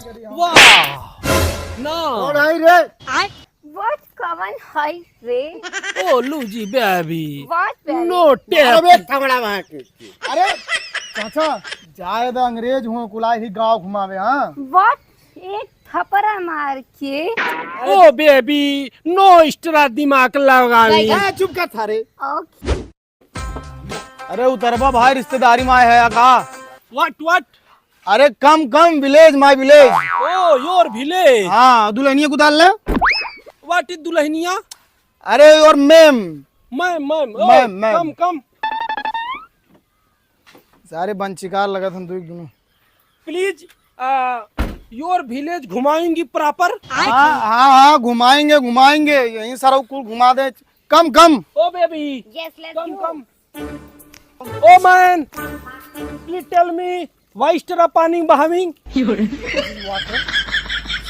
Wow! No! Alright, रे. What common height ray? Oh, Luigi, baby. What baby? No अरे tap. थमड़ा वहाँ के. अरे चाचा जाए तो अंग्रेज हुए कुलाई ही गांव घुमावे हाँ. What? एक थपड़ा मार के. Oh, baby. No extra दिमाग लगावी. हाँ चुप कर थारे. Okay. अरे उतरबा भाई रिश्तेदारी में आए है का. What? अरे come village my village. Oh, your village. हाँ दुल्हनिया को डाल ले. What is Dulhania? अरे और ma'am. Ma'am. Oh, Ma'am. come. सारे बंचिकार लगा था तू एक दोनों. Please, your village घुमाएंगी proper? हाँ घुमाएंगे यहीं सारा कुल घुमा दे. कम. Oh, baby. Yes, let's Come. go. Oh, man. Please tell me, why is there pani बहाविंग?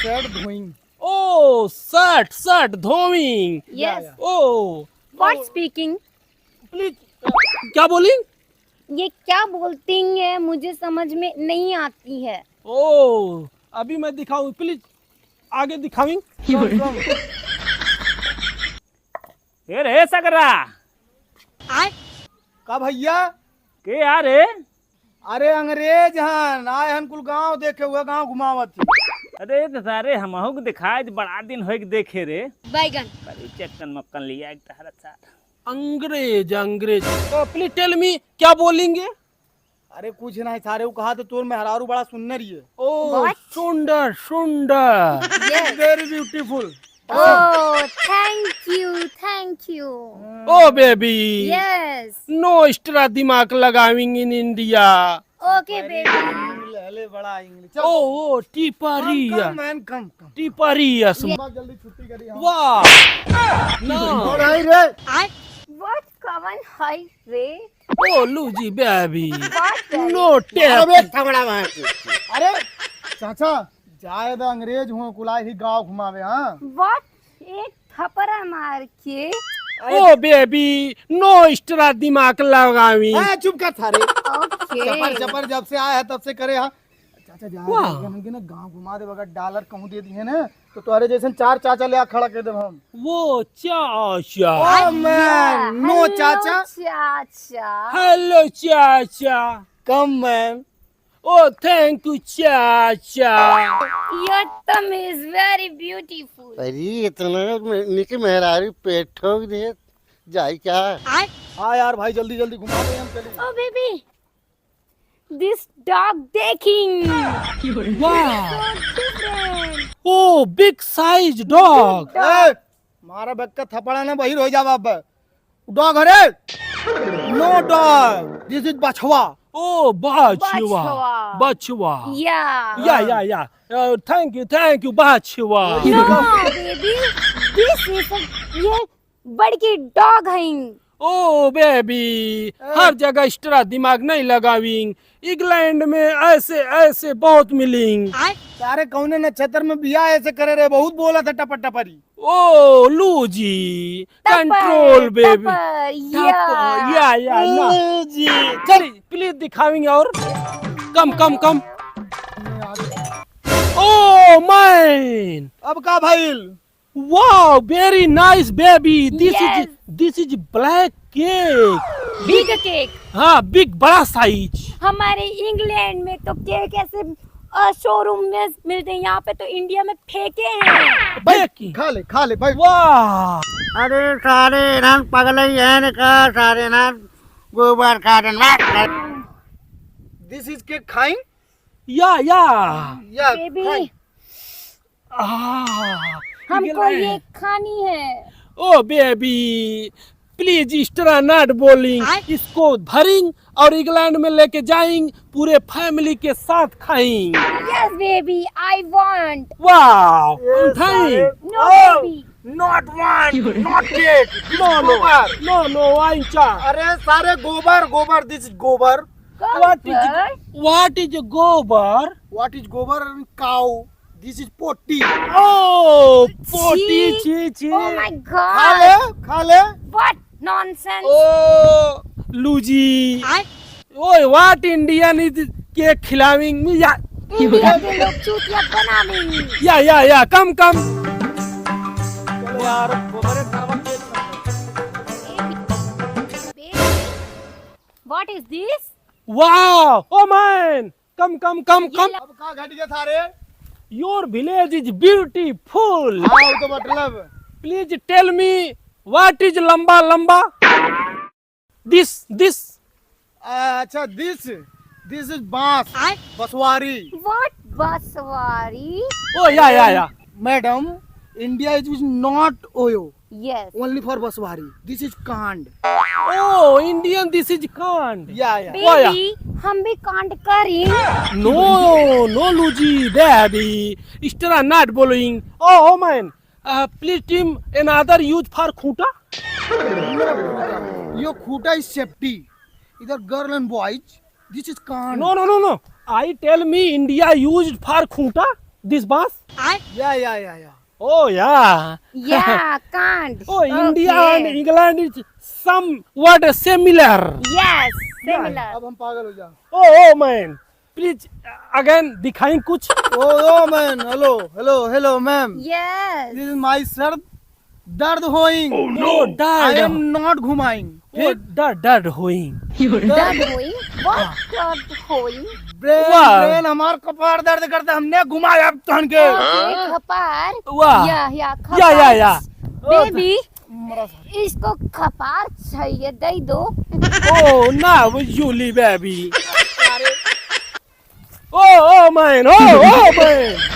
शर्ट धोइंग. Oh, shirt धोविंग. Yes. Oh, What speaking? please. क्या बोली? ये क्या बोलती है मुझे समझ में नहीं आती है. Oh, अभी मैं दिखाऊं. प्लीज आगे दिखाऊं. ये रे सकरा का भैया. के यार रे? अरे अंग्रेज हन आए हन कुल गांव देखे हुए गांव घुमावत. अरे तो सारे हमहू के दिखाए बड़ा दिन हो के देखे रे. बैगन. बड़ी चक्कन मक्कन लिया एक तहरा सा. अंग्रेज. प्लीज टेल मी, क्या बोलेंगे? अरे कुछ नहीं सारे कहा तो तोर मेहरारू बड़ा सुंदर ही है. Oh, What? सुंदर. Yes. Very beautiful. Oh, thank you. Oh, baby. Yes. No extra दिमाग लगाविंग in India. Okay, baby. ले बड़ा इंग्लिश. Oh, टिपरिया. Man come. टिपरिया. जल्दी छुट्टी करी. वाह. No. Alright, रे. What common height ray? Oh, Luigi, baby. What baby? No tap. अरे थमड़ा वहाँ के. अरे चाचा जाए तो अंग्रेज हुए कुलाई ही गांव घुमावे हाँ. What? एक थपड़ा मार के. Oh, baby. No extra दिमाग लगावी. हाँ चुप कर थारे. Okay. चपर जब से आया है तब से करे हाँ. चाचा जाए वाह. हमके ना गांव घुमा दे बगैर डॉलर कहूँ दे दिए ना तो तुम्हारे जैसे चार चाचा ले आ खड़ा कर दे हम. वो चाचा. Oh man, no Hello, चाचा. चाचा. Hello, चाचा. Come man. Oh, thank you, चाचा. Your thumb is very beautiful. अरे इतना निकी मेहरारू पेट ठोक दे जाई क्या. हाँ यार भाई जल्दी घुमा दे हम चले. Oh baby. This dog taking. Wow. So different. Oh, big size dog. ए, मारा बैग का थपड़ा ना बहिर हो जा बाप. डॉग अरे. No dog. This is बछवा. Oh, बछवा. Yeah. Thank you, बछवा. No baby. This is ये बड़की dog है. Oh, baby. हर जगह एक्स्ट्रा दिमाग नहीं लगाविंग. इंग्लैंड में ऐसे बहुत मिलेंगे. सारे कौने नक्षत्र में बिया ऐसे करे रे बहुत बोला था टपरी. Oh, लूजी. Control baby. Yeah. ना. लूजी. चलिए प्लीज दिखाएंगे और. कम. Oh, mine. अब का भाईल. Wow, very nice baby. Yes. This is black cake. Big cake. हाँ, big बड़ा साइज. हमारे इंग्लैंड में तो केक ऐसे शोरूम में मिलते हैं. यहाँ पे तो इंडिया में फेंके हैं. Baking. खा ले भाई. वाह. अरे सारे ना पगल ही है का सारे ना गोबर खादन में. This is cake खाइन. या. या बेबी Ah. हमको ये खानी है. ओ बेबी, प्लीज इस तरह नट बोलिंग. इसको भरिंग और इंग्लैंड में लेके जाएंगे. पूरे फैमिली के साथ खाएंगे. Yes baby, I want. वाह. उठाएं. No baby. Not one. Not cake. No, I चाह. अरे सारे गोबर. This is गोबर. What is गोबर? What is गोबर? Cow. This is potty. Oh, पोटी. ची. Oh my god. खा ले. What nonsense. Oh, लूजी. ओए, what Indian is केक खिलाविंग. इंडिया के लोग चूतिया बना देंगे। या कम कम। चलो यार बड़े सारा पेट What is this? वाह ओ मैन, कम कम कम कम। अब कहाँ घट गया थारे? Your village is beautiful. हाँ वो तो मतलब please tell me what is लंबा लंबा। दिस अच्छा दिस इज बांस बसवारी। What बसवारी? ओ या madam India is not OYO Yes. Only for बसवारी। दिस इज कांड। ओ इंडियन दिस इज कांड। या Baby, हम भी कांड करें। No, Luigi, baby. Still not following. Oh man, please team another use for खूंटा. यो खूटा इज सेफ्टी। इधर girl and boys this is कांड। No. I tell me India used for खूंटा. This bus? या Oh yeah. Yeah, कांड। Oh, India Okay. and England is somewhat similar. Yes, similar. अब हम पागल हो जा। Oh man, please again दिखाएं कुछ. Oh man hello ma'am. Yes. This is my सर दर्द होइंग। Oh I dad. Am not घुमाइंग। Oh dad होइंग. Dad होई? What dad होई? ब्रेन हमार कपार दर्द करता, हमने घुमाया अब तहन के। Okay, खपार। वाह. या खपार। या. Baby, इसको खपार चाहिए, दे दो। Oh, now Julie baby. Oh man, oh man.